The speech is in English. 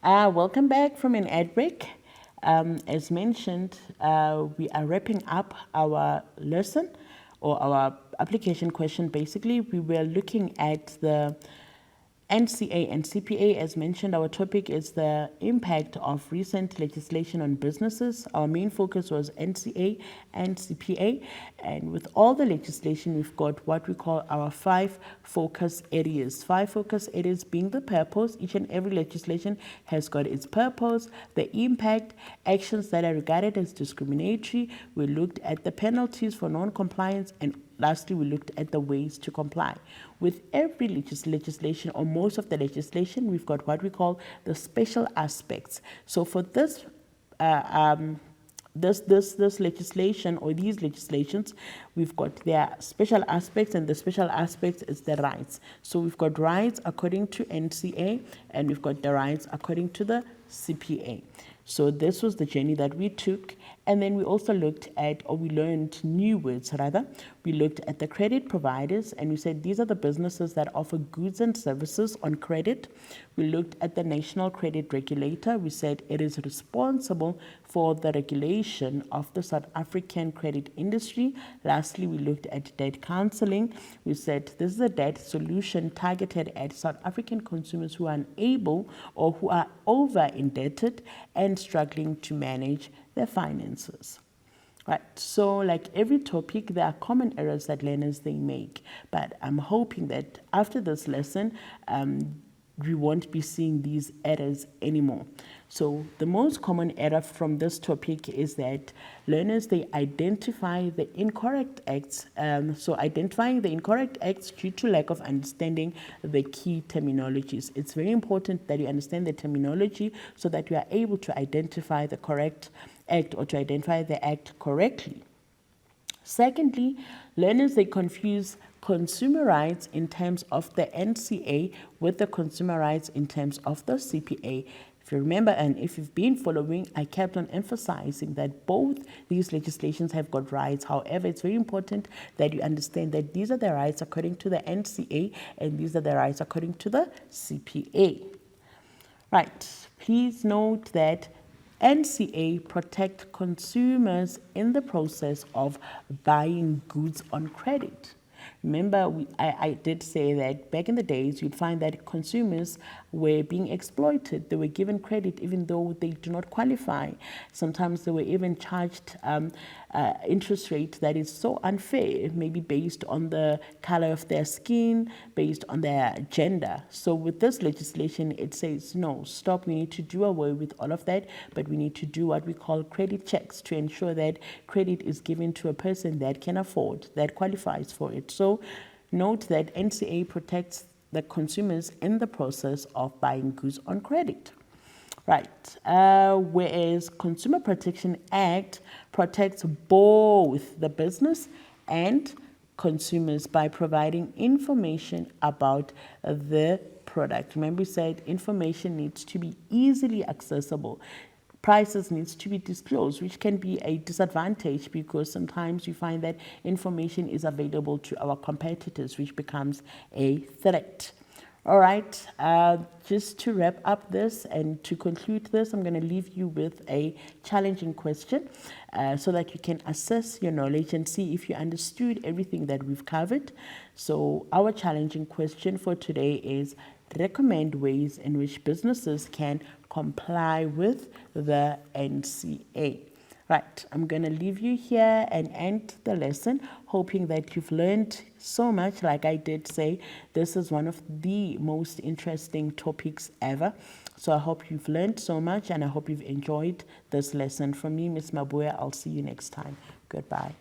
Welcome back from an ad break. As mentioned, we are wrapping up our lesson or our application question. Basically, we were looking at the NCA and CPA. As mentioned, our topic is the impact of recent legislation on businesses. Our main focus was NCA and CPA. And with all the legislation, we've got what we call our 5 focus areas. 5 focus areas being the purpose. Each and every legislation has got its purpose, the impact, actions that are regarded as discriminatory. We looked at the penalties for non-compliance, and lastly, we looked at the ways to comply. With every legislation, or most of the legislation, we've got what we call the special aspects. So for this legislation or these legislations, we've got their special aspects, and the special aspects is the rights. So we've got rights according to NCA, and we've got the rights according to the CPA. So this was the journey that we took. And then we also looked at, or we learned new words rather. We looked at the credit providers, and we said these are the businesses that offer goods and services on credit. We looked at the National Credit Regulator. We said it is responsible for the regulation of the South African credit industry. Lastly, we looked at debt counseling. We said this is a debt solution targeted at South African consumers who are unable or who are over indebted and struggling to manage their finances. Right, so like every topic, there are common errors that learners they make, but I'm hoping that after this lesson, we won't be seeing these errors anymore. So the most common error from this topic is that learners, they identify the incorrect acts. So identifying the incorrect acts due to lack of understanding the key terminologies. It's very important that you understand the terminology so that you are able to identify the correct act or to identify the act correctly. Secondly, learners, they confuse consumer rights in terms of the NCA with the consumer rights in terms of the CPA. If you remember, and if you've been following, I kept on emphasizing that both these legislations have got rights. However, it's very important that you understand that these are the rights according to the NCA and these are the rights according to the CPA. Right, please note that NCA protect consumers in the process of buying goods on credit. Remember, I did say that back in the days, you'd find that consumers were being exploited. They were given credit even though they do not qualify. Sometimes they were even charged interest rate that is so unfair, maybe based on the color of their skin, based on their gender. So with this legislation, it says, no, stop, we need to do away with all of that, but we need to do what we call credit checks to ensure that credit is given to a person that can afford, that qualifies for it. So note that NCA protects the consumers in the process of buying goods on credit. Right, whereas Consumer Protection Act protects both the business and consumers by providing information about the product. Remember, we said information needs to be easily accessible. Prices needs to be disclosed, which can be a disadvantage because sometimes you find that information is available to our competitors, which becomes a threat. All right, just to wrap up this and to conclude this, I'm going to leave you with a challenging question so that you can assess your knowledge and see if you understood everything that we've covered. So our challenging question for today is recommend ways in which businesses can comply with the NCA. Right, I'm going to leave you here and end the lesson, hoping that you've learned so much. Like I did say, this is one of the most interesting topics ever. So I hope you've learned so much and I hope you've enjoyed this lesson. From me, Ms. Mabuya, I'll see you next time. Goodbye.